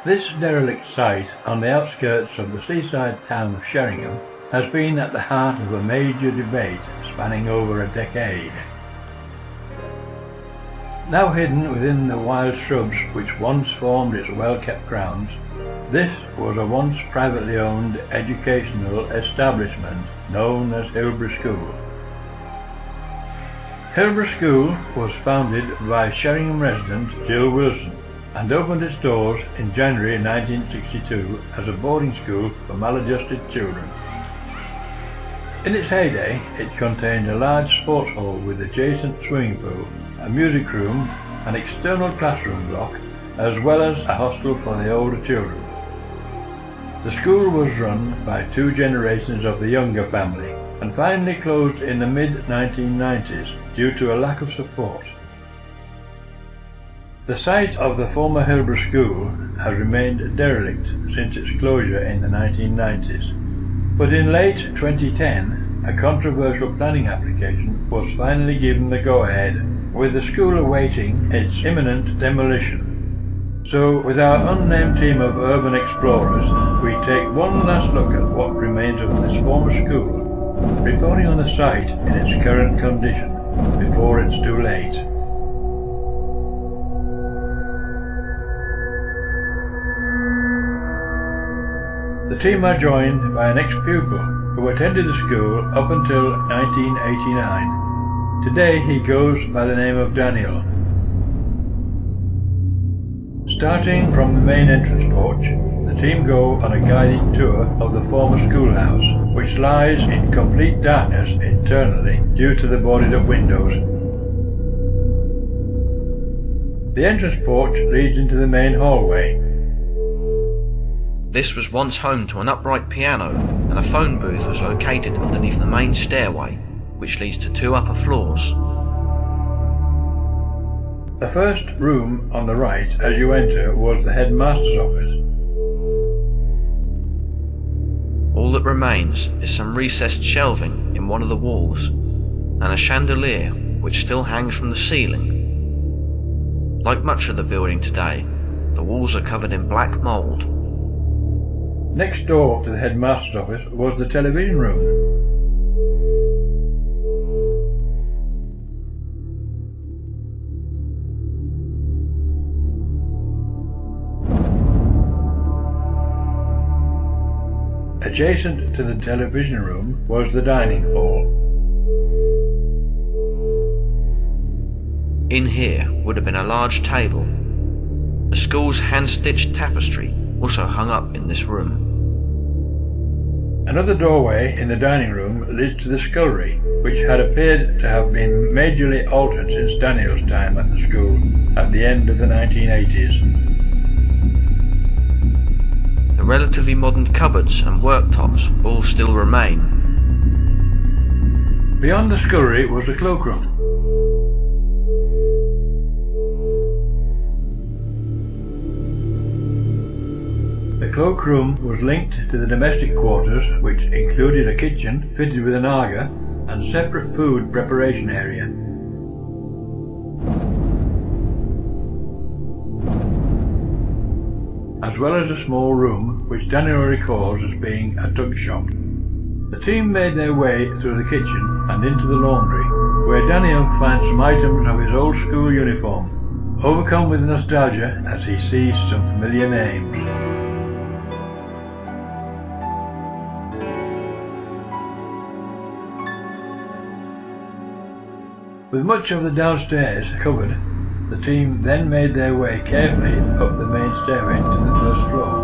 This derelict site on the outskirts of the seaside town of Sheringham has been at the heart of a major debate spanning over a decade. Now hidden within the wild shrubs which once formed its well-kept grounds, this was a once privately owned educational establishment known as Hilbre School. Hilbre School was founded by Sheringham resident Jill Wilson and opened its doors in January 1962 as a boarding school for maladjusted children. In its heyday, it contained a large sports hall with adjacent swimming pool, a music room, an external classroom block, as well as a hostel for the older children. The school was run by two generations of the younger family and finally closed in the mid-1990s due to a lack of support. The site of the former Hilbre School has remained derelict since its closure in the 1990s, but in late 2010 a controversial planning application was finally given the go-ahead, with the school awaiting its imminent demolition. So with our unnamed team of urban explorers, we take one last look at what remains of this former school, reporting on the site in its current condition before it's too late. The team are joined by an ex-pupil who attended the school up until 1989. Today he goes by the name of Daniel. Starting from the main entrance porch, the team go on a guided tour of the former schoolhouse, which lies in complete darkness internally due to the boarded up windows. The entrance porch leads into the main hallway. This was once home to an upright piano, and a phone booth was located underneath the main stairway, which leads to two upper floors. The first room on the right as you enter was the Headmasters Office. All that remains is some recessed shelving in one of the walls, and a chandelier which still hangs from the ceiling. Like much of the building today, the walls are covered in black mould. Next door to the Headmaster's Office was the television room. Adjacent to the television room was the dining hall. In here would have been a large table. The school's hand-stitched tapestry also hung up in this room. Another doorway in the dining room leads to the scullery, which had appeared to have been majorly altered since Daniel's time at the school at the end of the 1980s. The relatively modern cupboards and worktops all still remain. Beyond the scullery was the cloakroom. The cloakroom was linked to the domestic quarters, which included a kitchen fitted with an aga and separate food preparation area. As well as a small room which Daniel recalls as being a tuck shop. The team made their way through the kitchen and into the laundry, where Daniel finds some items of his old school uniform, overcome with nostalgia as he sees some familiar names. With much of the downstairs covered, the team then made their way carefully up the main stairway to the first floor.